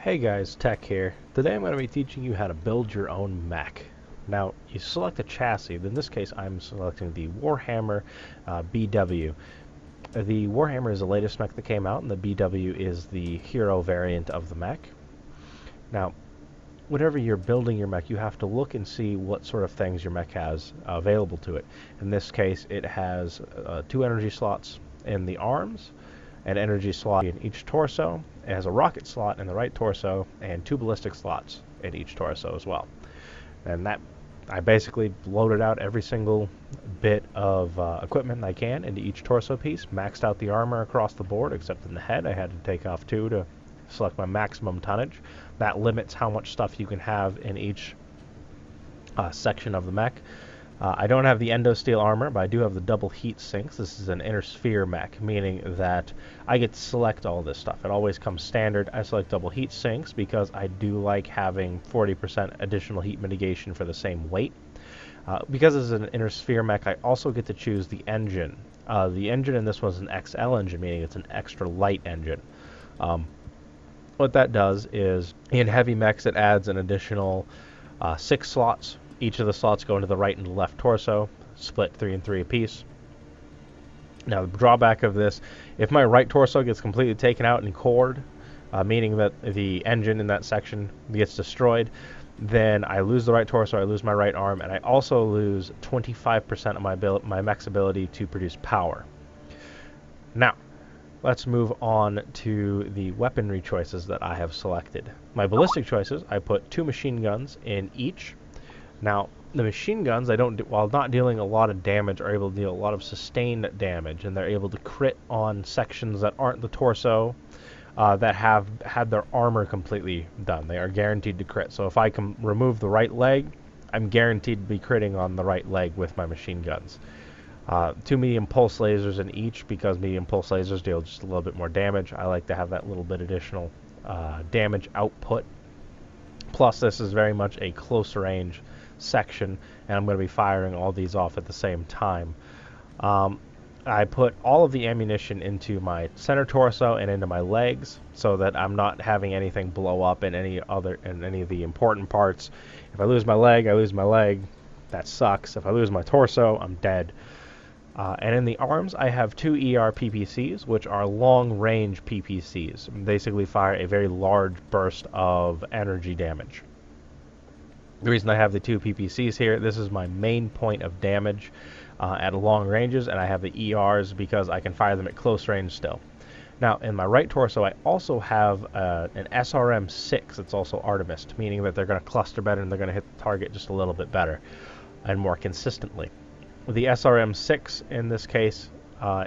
Hey guys, Tech here. Today I'm going to be teaching you how to build your own mech. Now, you select a chassis. In this case, I'm selecting the Warhammer BW. The Warhammer is the latest mech that came out, and the BW is the hero variant of the mech. Now, whenever you're building your mech, you have to look and see what sort of things your mech has available to it. In this case, it has 2 energy slots in the arms, an energy slot in each torso. It has a rocket slot in the right torso and 2 ballistic slots in each torso as well. And that I basically loaded out every single bit of equipment I can into each torso piece, maxed out the armor across the board except in the head. I had to take off 2 to select my maximum tonnage. That limits how much stuff you can have in each section of the mech. I don't have the endosteel armor, but I do have the double heat sinks. This is an inner sphere mech, meaning that I get to select all this stuff. It always comes standard. I select double heat sinks because I do like having 40% additional heat mitigation for the same weight. Because this is an inner sphere mech, I also get to choose the engine. The engine in this one is an XL engine, meaning it's an extra light engine. What that does is, in heavy mechs, it adds an additional 6 slots. Each of the slots go into the right and the left torso, split 3 and 3 apiece. Now, the drawback of this, if my right torso gets completely taken out and cored, meaning that the engine in that section gets destroyed, then I lose the right torso, I lose my right arm, and I also lose 25% of my mech's ability to produce power. Now, let's move on to the weaponry choices that I have selected. My ballistic choices, I put 2 machine guns in each. Now, the machine guns, while not dealing a lot of damage, are able to deal a lot of sustained damage, and they're able to crit on sections that aren't the torso, that have had their armor completely done. They are guaranteed to crit. So if I can remove the right leg, I'm guaranteed to be critting on the right leg with my machine guns. 2 medium pulse lasers in each, because medium pulse lasers deal just a little bit more damage. I like to have that little bit additional damage output. Plus, this is very much a close range section, and I'm going to be firing all these off at the same time. I put all of the ammunition into my center torso and into my legs so that I'm not having anything blow up in any of the important parts. If I lose my leg, I lose my leg. That sucks. If I lose my torso, I'm dead. And in the arms, I have 2 ER PPCs, which are long-range PPCs. Basically fire a very large burst of energy damage. The reason I have the 2 PPCs here, this is my main point of damage at long ranges, and I have the ERs because I can fire them at close range still. Now, in my right torso, I also have an SRM-6. It's also Artemis, meaning that they're going to cluster better and they're going to hit the target just a little bit better and more consistently. The SRM-6 in this case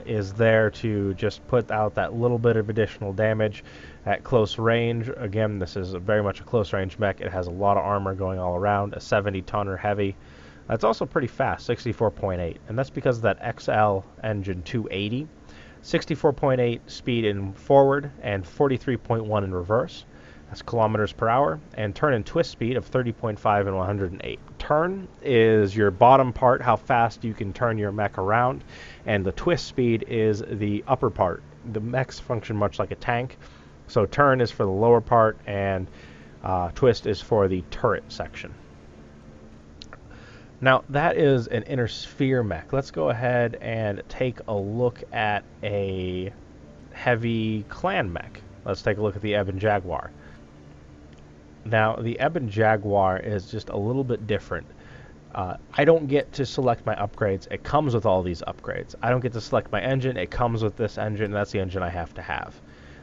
is there to just put out that little bit of additional damage at close range. Again, this is very much a close range mech. It has a lot of armor going all around, a 70-tonner heavy. That's also pretty fast, 64.8, and that's because of that XL engine 280. 64.8 speed in forward and 43.1 in reverse. That's kilometers per hour, and turn and twist speed of 30.5 and 108. Turn is your bottom part, how fast you can turn your mech around, and the twist speed is the upper part. The mechs function much like a tank, so turn is for the lower part, and twist is for the turret section. Now, that is an inner sphere mech. Let's go ahead and take a look at a heavy clan mech. Let's take a look at the Ebon Jaguar. Now, the Ebon Jaguar is just a little bit different. I don't get to select my upgrades. It comes with all these upgrades. I don't get to select my engine. It comes with this engine, and that's the engine I have to have.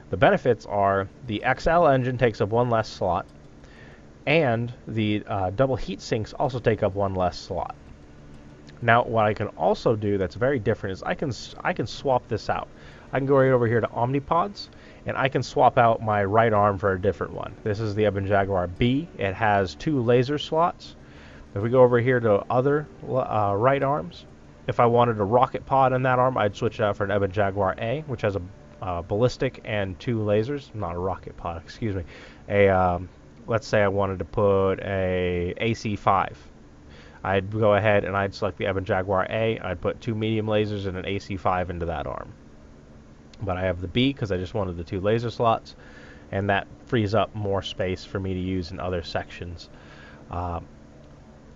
The benefits are the XL engine takes up 1 less slot, and the double heat sinks also take up 1 less slot. Now, what I can also do that's very different is I can swap this out. I can go right over here to Omnipods, and I can swap out my right arm for a different one. This is the Ebon Jaguar B. It has 2 laser slots. If we go over here to other right arms, if I wanted a rocket pod in that arm, I'd switch it out for an Ebon Jaguar A, which has a ballistic and 2 lasers. Not a rocket pod, excuse me. Let's say I wanted to put a AC-5. I'd go ahead and I'd select the Ebon Jaguar A. I'd put 2 medium lasers and an AC-5 into that arm. But I have the B because I just wanted the 2 laser slots. and that frees up more space for me to use in other sections.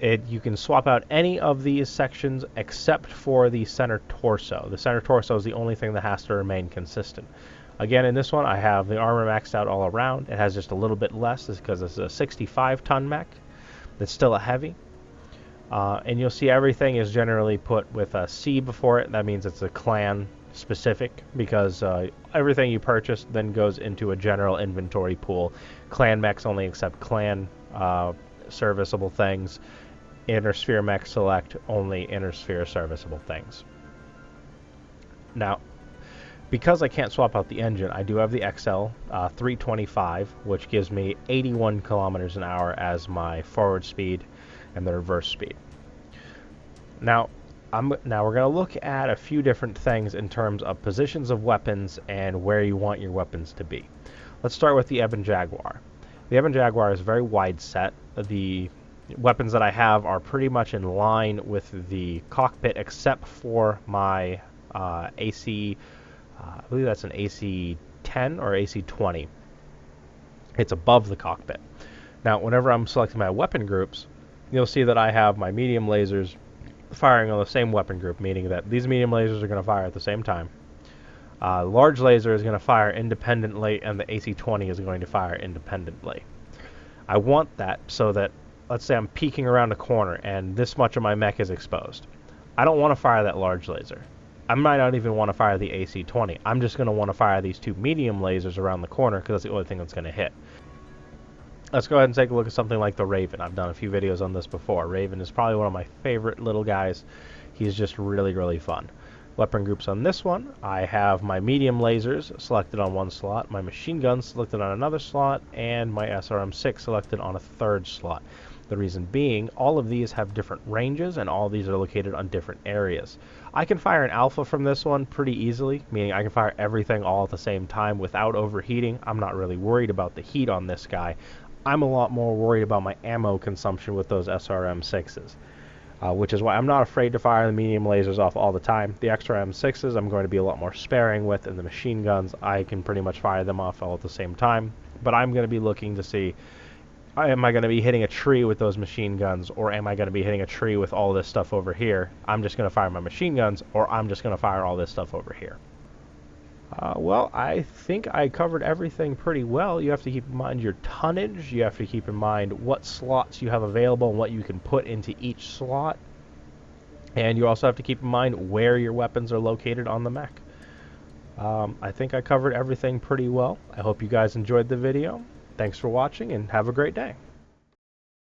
You can swap out any of these sections except for the center torso. The center torso is the only thing that has to remain consistent. Again, in this one, I have the armor maxed out all around. It has just a little bit less because it's a 65-ton mech. It's still a heavy. And you'll see everything is generally put with a C before it. That means it's a clan specific, because everything you purchase then goes into a general inventory pool. Clan mechs only accept clan serviceable things. Inner sphere mech select only inner sphere serviceable things. Now, because I can't swap out the engine, I do have the XL 325, which gives me 81 kilometers an hour as my forward speed and the reverse speed. Now we're going to look at a few different things in terms of positions of weapons and where you want your weapons to be. Let's start with the Ebon Jaguar. The Ebon Jaguar is very wide set. The weapons that I have are pretty much in line with the cockpit, except for my AC, I believe that's an AC 10 or AC 20. It's above the cockpit. Now, whenever I'm selecting my weapon groups, you'll see that I have my medium lasers firing on the same weapon group, meaning that these medium lasers are going to fire at the same time. Large laser is going to fire independently, and the AC 20 is going to fire independently. I want that so that, let's say I'm peeking around a corner and this much of my mech is exposed. I don't want to fire that large laser. I might not even want to fire the AC 20. I'm just going to want to fire these two medium lasers around the corner because that's the only thing that's going to hit. Let's go ahead and take a look at something like the Raven. I've done a few videos on this before. Raven is probably one of my favorite little guys. He's just really, really fun. Weapon groups on this one, I have my medium lasers selected on one slot, my machine guns selected on another slot, and my SRM-6 selected on a third slot. The reason being, all of these have different ranges, and all of these are located on different areas. I can fire an alpha from this one pretty easily, meaning I can fire everything all at the same time without overheating. I'm not really worried about the heat on this guy. I'm a lot more worried about my ammo consumption with those SRM-6s. Which is why I'm not afraid to fire the medium lasers off all the time. The extra M6s I'm going to be a lot more sparing with, and the machine guns, I can pretty much fire them off all at the same time. But I'm going to be looking to see, am I going to be hitting a tree with those machine guns, or am I going to be hitting a tree with all this stuff over here? I'm just going to fire my machine guns, or I'm just going to fire all this stuff over here. Well, I think I covered everything pretty well. You have to keep in mind your tonnage. You have to keep in mind what slots you have available and what you can put into each slot. And you also have to keep in mind where your weapons are located on the mech. I think I covered everything pretty well. I hope you guys enjoyed the video. Thanks for watching, and have a great day.